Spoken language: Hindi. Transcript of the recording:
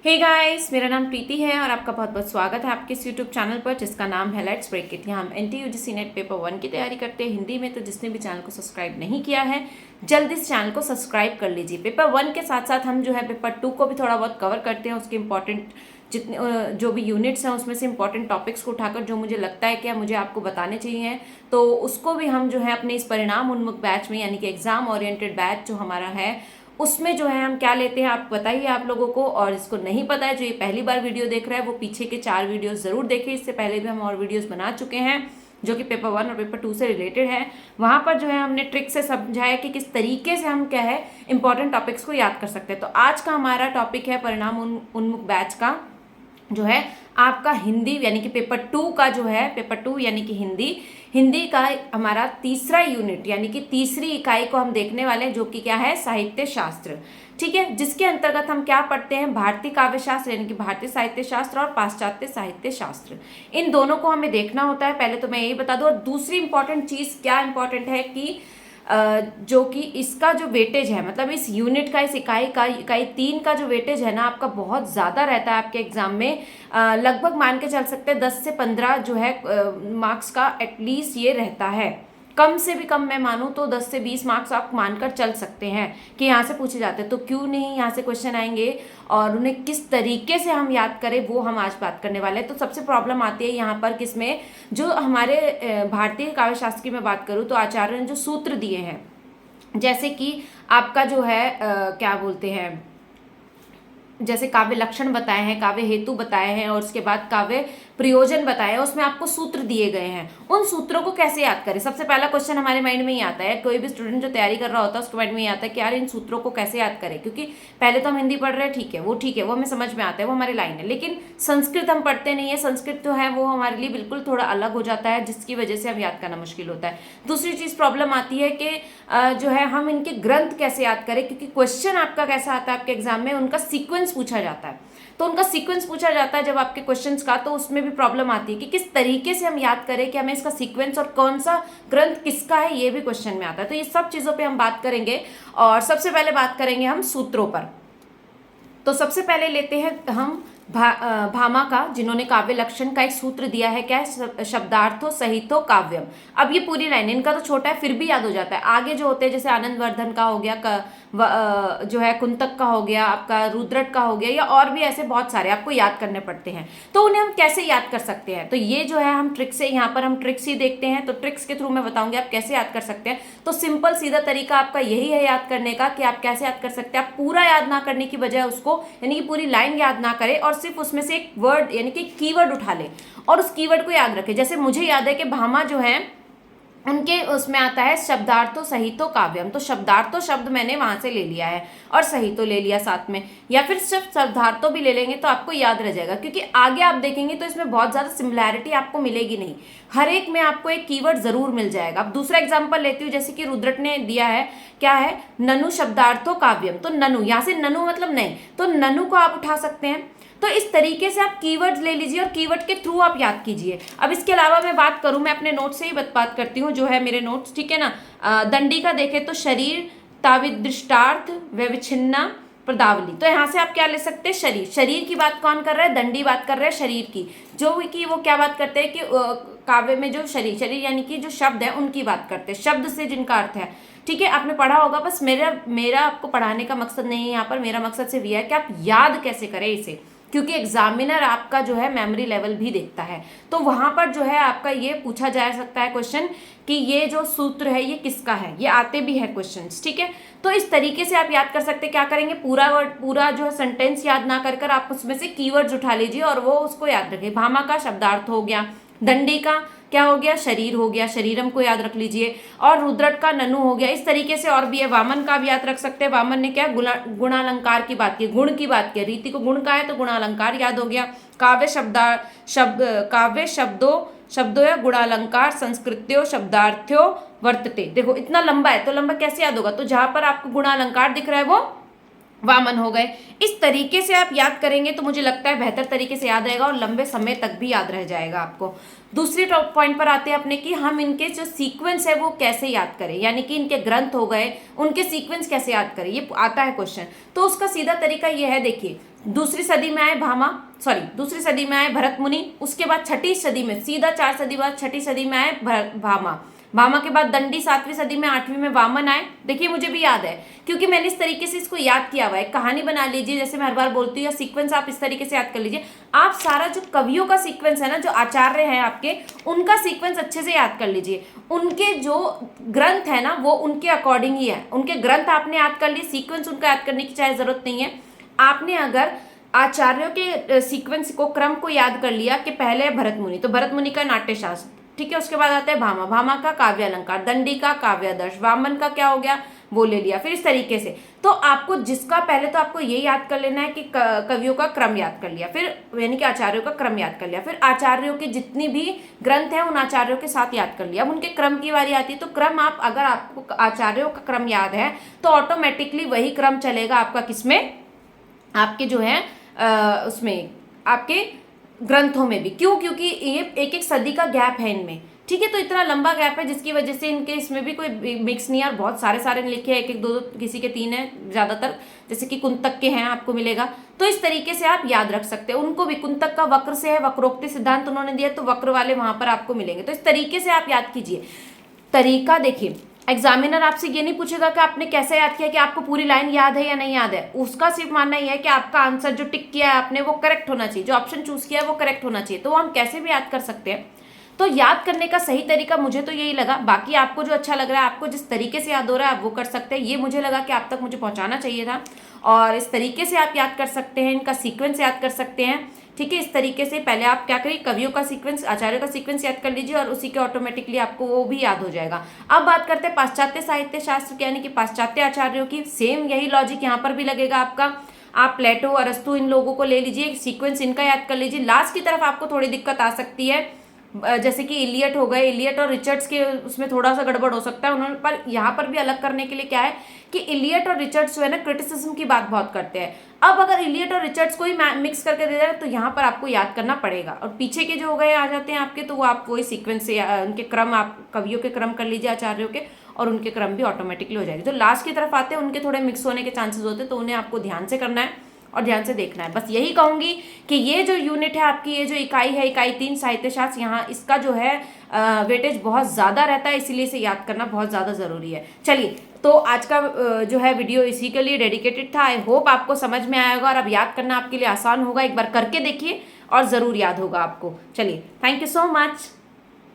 हे गाइस, मेरा नाम प्रीति है और आपका बहुत बहुत स्वागत है आपके इस यूट्यूब चैनल पर जिसका नाम है लेट्स ब्रेक इट। यहाँ हम NT-UGC नेट पेपर 1 की तैयारी करते हैं हिंदी में। तो जिसने भी चैनल को सब्सक्राइब नहीं किया है जल्दी इस चैनल को सब्सक्राइब कर लीजिए। पेपर 1 के साथ साथ हम जो है पेपर 2 को भी थोड़ा बहुत कवर करते हैं। उसके इंपॉर्टेंट जितने जो भी यूनिट्स हैं उसमें से इंपॉर्टेंट टॉपिक्स को उठाकर जो मुझे लगता है कि मुझे आपको बताने चाहिए तो उसको भी हम जो है अपने इस परिणाम उन्मुख बैच में यानी कि एग्जाम ओरिएंटेड बैच जो हमारा है उसमें जो है हम क्या लेते हैं आप बताइए आप लोगों को। और इसको नहीं पता है जो ये पहली बार वीडियो देख रहा है वो पीछे के 4 वीडियोस जरूर देखें। इससे पहले भी हम और वीडियोस बना चुके हैं जो कि पेपर 1 और पेपर 2 से रिलेटेड है। वहां पर जो है हमने ट्रिक से समझाया कि किस तरीके से हम क्या है इंपॉर्टेंट टॉपिक्स को याद कर सकते हैं। तो आज का हमारा टॉपिक है परिणाम उन्मुख बैच का जो है आपका हिंदी यानी कि पेपर 2 का जो है पेपर 2 यानी कि हिंदी का हमारा तीसरा यूनिट यानी कि तीसरी इकाई को हम देखने वाले हैं जो कि क्या है साहित्य शास्त्र। ठीक है, जिसके अंतर्गत हम क्या पढ़ते हैं भारतीय काव्य शास्त्र यानी कि भारतीय साहित्य शास्त्र और पाश्चात्य साहित्य शास्त्र। इन दोनों को हमें देखना होता है। पहले तो मैं यही बता दूं। और दूसरी इंपॉर्टेंट चीज क्या इंपॉर्टेंट है कि जो कि इसका जो वेटेज है मतलब इस यूनिट का इस इकाई 3 का जो वेटेज है ना आपका बहुत ज़्यादा रहता है आपके एग्जाम में। लगभग मान के चल सकते हैं 10 से 15 जो है मार्क्स का एटलीस्ट ये रहता है। कम से भी कम मैं मानूं तो 10 से 20 मार्क्स आप मानकर चल सकते हैं कि यहाँ से पूछे जाते हैं। तो क्यों नहीं यहाँ से क्वेश्चन आएंगे और उन्हें किस तरीके से हम याद करें वो हम आज बात करने वाले हैं। तो सबसे प्रॉब्लम आती है यहाँ पर किसमें, जो हमारे भारतीय काव्य शास्त्र की मैं बात करूँ तो आचार्य ने जो सूत्र दिए हैं जैसे कि आपका जो है क्या बोलते हैं जैसे काव्य लक्षण बताए हैं, काव्य हेतु बताए हैं और उसके बाद काव्य प्रयोजन बताए हैं, उसमें आपको सूत्र दिए गए हैं। उन सूत्रों को कैसे याद करें, सबसे पहला क्वेश्चन हमारे माइंड में ही आता है। कोई भी स्टूडेंट जो तैयारी कर रहा होता है उसके माइंड में ही आता है कि यार इन सूत्रों को कैसे याद करें। क्योंकि पहले तो हम हिंदी पढ़ रहे हैं, ठीक है वो हमें समझ में आता है, वो हमारी लाइन है। लेकिन संस्कृत हम पढ़ते नहीं है। संस्कृत जो है वो हमारे लिए बिल्कुल थोड़ा अलग हो जाता है जिसकी वजह से हम याद करना मुश्किल होता है। दूसरी चीज प्रॉब्लम आती है कि जो है हम इनके ग्रंथ कैसे याद करें। क्योंकि क्वेश्चन आपका कैसा आता है आपके एग्जाम में उनका सीक्वेंस पूछा जाता है। तो उनका सीक्वेंस पूछा जाता है जब आपके क्वेश्चंस का, तो उसमें भी प्रॉब्लम आती है कि किस तरीके से हम याद करें कि हमें इसका सीक्वेंस और कौन सा ग्रंथ किसका है ये भी क्वेश्चन में आता है। तो ये सब चीजों पे हम बात करेंगे और सबसे पहले बात करेंगे हम सूत्रों पर। तो सबसे पहले लेते हैं हम भामा का, जिन्होंने काव्य लक्षण का एक सूत्र दिया है क्या है शब्दार्थो सहितो काव्यम। अब ये पूरी लाइन इनका तो छोटा है फिर भी याद हो जाता है। आगे जो होते हैं जैसे आनंद वर्धन का हो गया जो है कुंतक का हो गया, आपका रुद्रट का हो गया, या और भी ऐसे बहुत सारे आपको याद करने पड़ते हैं। तो उन्हें हम कैसे याद कर सकते हैं, तो ये जो है हम ट्रिक से यहाँ पर हम ट्रिक्स ही देखते हैं। तो ट्रिक्स के थ्रू मैं बताऊंगी आप कैसे याद कर सकते हैं। तो सिंपल सीधा तरीका आपका यही है याद करने का कि आप कैसे याद कर सकते हैं। आप पूरा याद ना करने की बजाय उसको यानी कि पूरी लाइन याद ना करें और सिर्फ उसमें से एक वर्ड यानी कि कीवर्ड उठा ले और उस कीवर्ड को याद रखें। जैसे मुझे याद है कि भामा जो है उनके उसमें आता है शब्दार्थो सहितो काव्यम। तो शब्दार्थो शब्द मैंने वहां से ले लिया है और सहितो ले लिया साथ में, या फिर सिर्फ शब्दार्थो भी ले लेंगे तो आपको याद रह जाएगा। क्योंकि आगे आप देखेंगे तो इसमें बहुत ज्यादा सिमिलैरिटी आपको मिलेगी नहीं, हर एक में आपको एक कीवर्ड जरूर मिल जाएगा। अब दूसरा एग्जाम्पल लेती हूँ जैसे कि रुद्रट ने दिया है क्या है ननु शब्दार्थो काव्यम। तो ननु यहाँ से ननु मतलब नहीं, तो ननु को आप उठा सकते हैं। तो इस तरीके से आप कीवर्ड्स ले लीजिए और कीवर्ड के थ्रू आप याद कीजिए। अब इसके अलावा मैं बात करूं, मैं अपने नोट से ही बात करती हूँ जो है मेरे नोट्स, ठीक है ना। दंडी का देखे तो शरीर ताविदृष्टार्थ व्यविच्छिन्ना पदावली। तो यहाँ से आप क्या ले सकते हैं शरीर की बात कौन कर रहा है, दंडी बात कर रहा है शरीर की। जो कि वो क्या बात करते हैं कि काव्य में जो शरीर यानी कि जो शब्द है उनकी बात करते हैं, शब्द से जिनका अर्थ है। ठीक है, आपने पढ़ा होगा। बस मेरा आपको पढ़ाने का मकसद नहीं है यहाँ पर, मेरा मकसद सिर्फ यह है कि आप याद कैसे करें इसे। क्योंकि एग्जामिनर आपका जो है मेमोरी लेवल भी देखता है। तो वहां पर जो है आपका ये पूछा जा सकता है क्वेश्चन कि ये जो सूत्र है ये किसका है, ये आते भी है क्वेश्चंस। ठीक है, तो इस तरीके से आप याद कर सकते हैं। क्या करेंगे, पूरा जो है सेंटेंस याद ना कर आप उसमें से कीवर्ड्स उठा लीजिए और वो उसको याद रखिए। भामा का शब्दार्थ हो गया, दंडी का क्या हो गया शरीर हो गया, शरीरम को याद रख लीजिए, और रुद्रट का ननु हो गया। इस तरीके से और भी है, वामन का भी याद रख सकते हैं। वामन ने क्या गुणालंकार की बात की, गुण की बात की, रीति को गुण का है तो गुणालंकार याद हो गया। काव्य शब्दों या गुणालंकार संस्कृत्यो शब्दार्थ्यो वर्तते। देखो इतना लंबा है तो लंबा कैसे याद होगा, तो जहां पर आपको गुणालंकार दिख रहा है वो वामन हो गए। इस तरीके से आप याद करेंगे तो मुझे लगता है बेहतर तरीके से याद रहेगा और लंबे समय तक भी याद रह जाएगा आपको। दूसरी टॉप पॉइंट पर आते हैं अपने कि हम इनके जो सीक्वेंस है वो कैसे याद करें, यानी कि इनके ग्रंथ हो गए उनके सीक्वेंस कैसे याद करें, ये आता है क्वेश्चन। तो उसका सीधा तरीका ये है, देखिए दूसरी सदी में आए दूसरी सदी में आए भरत मुनि, उसके बाद छठी सदी में, सीधा 4 सदी बाद छठी सदी में आए भामा। भामा के बाद दंडी 7वीं सदी में, 8वीं में वामन आए। देखिए मुझे भी याद है क्योंकि मैंने इस तरीके से इसको याद किया हुआ है। कहानी बना लीजिए, जैसे मैं हर बार बोलती हूँ, या सीक्वेंस आप इस तरीके से याद कर लीजिए। आप सारा जो कवियों का सीक्वेंस है ना, जो आचार्य हैं आपके, उनका सीक्वेंस अच्छे से याद कर लीजिए। उनके जो ग्रंथ है ना वो उनके अकॉर्डिंग ही है। उनके ग्रंथ आपने याद कर लिए, सीक्वेंस उनका याद करने की चाहे जरूरत नहीं है। आपने अगर आचार्यों के सीक्वेंस को, क्रम को याद कर लिया कि पहले है भरत मुनि, तो भरत मुनि का नाट्यशास्त्र, ठीक है, उसके बाद आता है भामा, भामा का काव्य अलंकार, दंडी का काव्यादर्श, वामन का क्या हो गया, वो ले लिया। फिर इस तरीके से तो आपको जिसका पहले तो आपको ये याद कर लेना है कि कवियों का क्रम याद कर लिया, फिर यानी कि आचार्यों का क्रम याद कर लिया, फिर आचार्यों के जितनी भी ग्रंथ है उन आचार्यों के साथ याद कर लिया। अब उनके क्रम की बारी आती है, तो क्रम आप, अगर आपको आचार्यों का क्रम याद है तो ऑटोमेटिकली वही क्रम चलेगा आपका किसमें, आपके जो है उसमें, आपके ग्रंथों में भी। क्यों? क्योंकि ये एक एक सदी का गैप है इनमें, ठीक है। तो इतना लंबा गैप है जिसकी वजह से इनके इसमें भी कोई मिक्स नहीं है, और बहुत सारे लिखे हैं, एक एक दो दो, किसी के 3 है ज़्यादातर, जैसे कि कुंतक के हैं, आपको मिलेगा। तो इस तरीके से आप याद रख सकते हैं उनको भी। कुंतक का वक्र से है, वक्रोक्ति सिद्धांत उन्होंने दिया, तो वक्र वाले वहां पर आपको मिलेंगे। तो इस तरीके से आप याद कीजिए। तरीका देखिए, एग्जामिनर आपसे ये नहीं पूछेगा कि आपने कैसे याद किया, कि आपको पूरी लाइन याद है या नहीं याद है। उसका सिर्फ मानना यह है कि आपका आंसर जो टिक किया है आपने वो करेक्ट होना चाहिए, जो ऑप्शन चूज किया है वो करेक्ट होना चाहिए। तो हम कैसे भी याद कर सकते हैं। तो याद करने का सही तरीका मुझे तो यही लगा। बाकी आपको जो अच्छा लग रहा है, आपको जिस तरीके से याद हो रहा है आप वो कर सकते हैं। ये मुझे लगा कि आप तक मुझे पहुंचाना चाहिए था, और इस तरीके से आप याद कर सकते हैं, इनका सीक्वेंस याद कर सकते हैं, ठीक है। इस तरीके से पहले आप क्या करिए, कवियों का सीक्वेंस, आचार्यों का सीक्वेंस याद कर लीजिए, और उसी के ऑटोमेटिकली आपको वो भी याद हो जाएगा। अब बात करते हैं पाश्चात्य साहित्य शास्त्र की, यानी कि पाश्चात्य आचार्यों की। सेम यही लॉजिक यहाँ पर भी लगेगा आपका। आप प्लेटो, अरस्तु, इन लोगों को ले लीजिए, सीक्वेंस इनका याद कर लीजिए। लास्ट की तरफ आपको थोड़ी दिक्कत आ सकती है, जैसे कि इलियट हो गए, इलियट और रिचर्ड्स के उसमें थोड़ा सा गड़बड़ हो सकता है उन्होंने। पर यहाँ पर भी अलग करने के लिए क्या है कि इलियट और रिचर्ड्स जो है ना, क्रिटिसिज्म की बात बहुत करते हैं। अब अगर इलियट और रिचर्ड्स को ही मिक्स करके दे दें तो यहाँ पर आपको याद करना पड़ेगा, और पीछे के जो हो गए आ जाते हैं आपके, तो वो आप वही सीक्वेंस से उनके क्रम, आप कवियों के क्रम कर लीजिए, आचार्यों के, और उनके क्रम भी ऑटोमेटिकली हो जाएगी। जो लास्ट की तरफ आते हैं उनके थोड़े मिक्स होने के चांसेस होते हैं, तो उन्हें आपको ध्यान से करना है और ध्यान से देखना है। बस यही कहूंगी कि ये जो यूनिट है आपकी, ये जो इकाई है, इकाई 3 साहित्य शास्त्र, यहाँ इसका जो है वेटेज बहुत ज़्यादा रहता है, इसीलिए इसे याद करना बहुत ज़्यादा ज़रूरी है। चलिए, तो आज का जो है वीडियो इसी के लिए डेडिकेटेड था। आई होप आपको समझ में आएगा, और अब याद करना आपके लिए आसान होगा। एक बार करके देखिए और ज़रूर याद होगा आपको। चलिए, थैंक यू सो मच।